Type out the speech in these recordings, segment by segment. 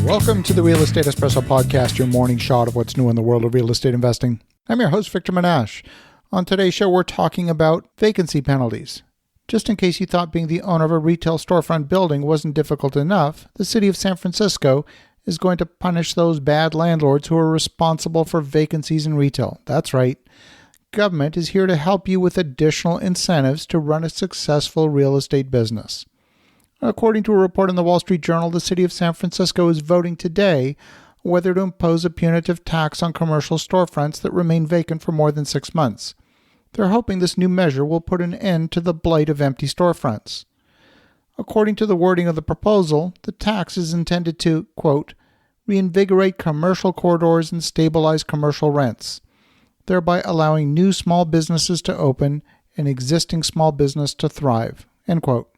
Welcome to the Real Estate Espresso Podcast, your morning shot of what's new in the world of real estate investing. I'm your host, Victor Menashe. On today's show, we're talking about vacancy penalties. Just in case you thought being the owner of a retail storefront building wasn't difficult enough, the city of San Francisco is going to punish those bad landlords who are responsible for vacancies in retail. That's right. Government is here to help you with additional incentives to run a successful real estate business. According to a report in the Wall Street Journal, the city of San Francisco is voting today whether to impose a punitive tax on commercial storefronts that remain vacant for more than 6 months. They're hoping this new measure will put an end to the blight of empty storefronts. According to the wording of the proposal, the tax is intended to, quote, reinvigorate commercial corridors and stabilize commercial rents, thereby allowing new small businesses to open and existing small business to thrive, end quote.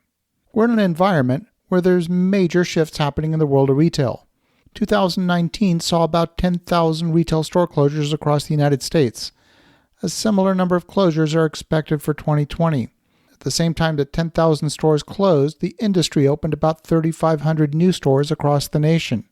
We're in an environment where there's major shifts happening in the world of retail. 2019 saw about 10,000 retail store closures across the United States. A similar number of closures are expected for 2020. At the same time that 10,000 stores closed, the industry opened about 3,500 new stores across the nation.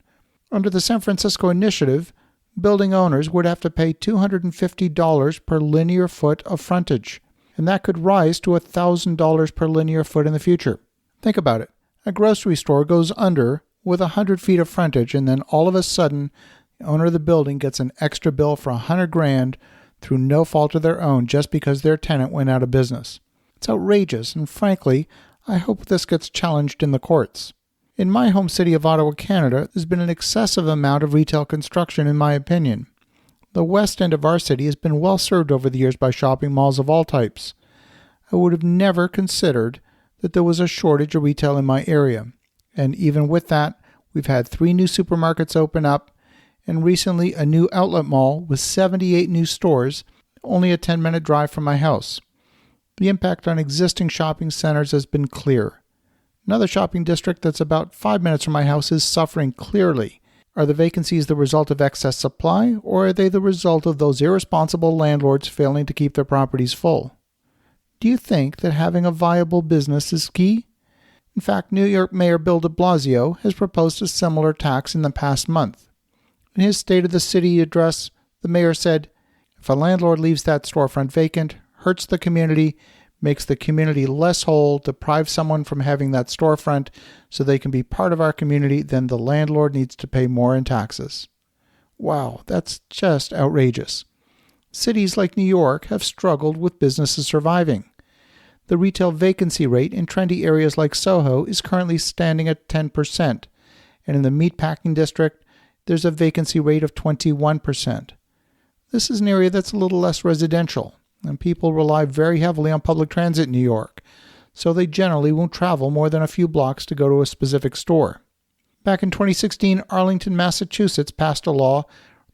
Under the San Francisco initiative, building owners would have to pay $250 per linear foot of frontage, and that could rise to $1,000 per linear foot in the future. Think about it. A grocery store goes under with 100 feet of frontage, and then all of a sudden, the owner of the building gets an extra bill for $100,000 through no fault of their own just because their tenant went out of business. It's outrageous, and frankly, I hope this gets challenged in the courts. In my home city of Ottawa, Canada, there's been an excessive amount of retail construction, in my opinion. The west end of our city has been well served over the years by shopping malls of all types. I would have never considered that there was a shortage of retail in my area. And even with that, we've had 3 new supermarkets open up, and recently a new outlet mall with 78 new stores, only a 10-minute drive from my house. The impact on existing shopping centers has been clear. Another shopping district that's about 5 minutes from my house is suffering clearly. Are the vacancies the result of excess supply, or are they the result of those irresponsible landlords failing to keep their properties full? Do you think that having a viable business is key? In fact, New York Mayor Bill de Blasio has proposed a similar tax in the past month. In his State of the City address, the mayor said, if a landlord leaves that storefront vacant, hurts the community, makes the community less whole, deprives someone from having that storefront so they can be part of our community, then the landlord needs to pay more in taxes. Wow, that's just outrageous. Cities like New York have struggled with businesses surviving. The retail vacancy rate in trendy areas like Soho is currently standing at 10%, and in the meatpacking district, there's a vacancy rate of 21%. This is an area that's a little less residential, and people rely very heavily on public transit in New York, so they generally won't travel more than a few blocks to go to a specific store. Back in 2016, Arlington, Massachusetts passed a law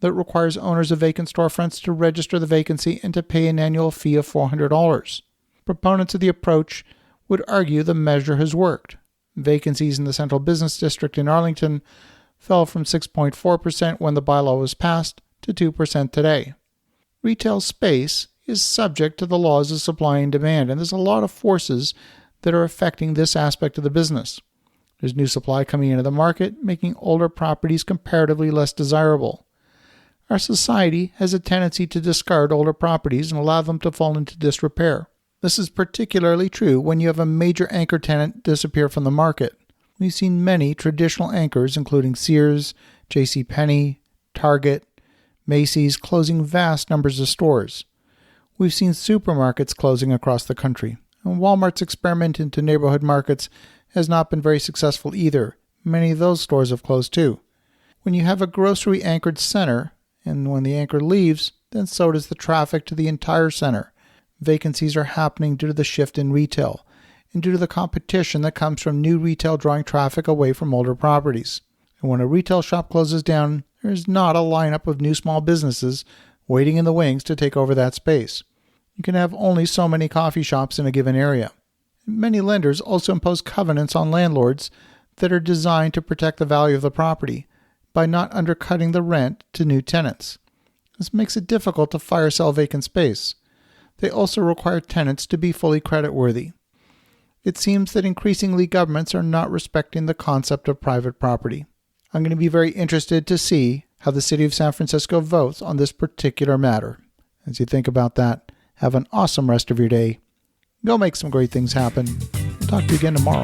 that requires owners of vacant storefronts to register the vacancy and to pay an annual fee of $400. Proponents of the approach would argue the measure has worked. Vacancies in the Central Business District in Arlington fell from 6.4% when the bylaw was passed to 2% today. Retail space is subject to the laws of supply and demand, and there's a lot of forces that are affecting this aspect of the business. There's new supply coming into the market, making older properties comparatively less desirable. Our society has a tendency to discard older properties and allow them to fall into disrepair. This is particularly true when you have a major anchor tenant disappear from the market. We've seen many traditional anchors, including Sears, JCPenney, Target, Macy's, closing vast numbers of stores. We've seen supermarkets closing across the country, and Walmart's experiment into neighborhood markets has not been very successful either. Many of those stores have closed too. When you have a grocery-anchored center, and when the anchor leaves, then so does the traffic to the entire center. Vacancies are happening due to the shift in retail, and due to the competition that comes from new retail drawing traffic away from older properties. And when a retail shop closes down, there's not a lineup of new small businesses waiting in the wings to take over that space. You can have only so many coffee shops in a given area. Many lenders also impose covenants on landlords that are designed to protect the value of the property by not undercutting the rent to new tenants. This makes it difficult to fire sell vacant space. They also require tenants to be fully creditworthy. It seems that increasingly governments are not respecting the concept of private property. I'm going to be very interested to see how the city of San Francisco votes on this particular matter. As you think about that, have an awesome rest of your day. Go make some great things happen. I'll talk to you again tomorrow.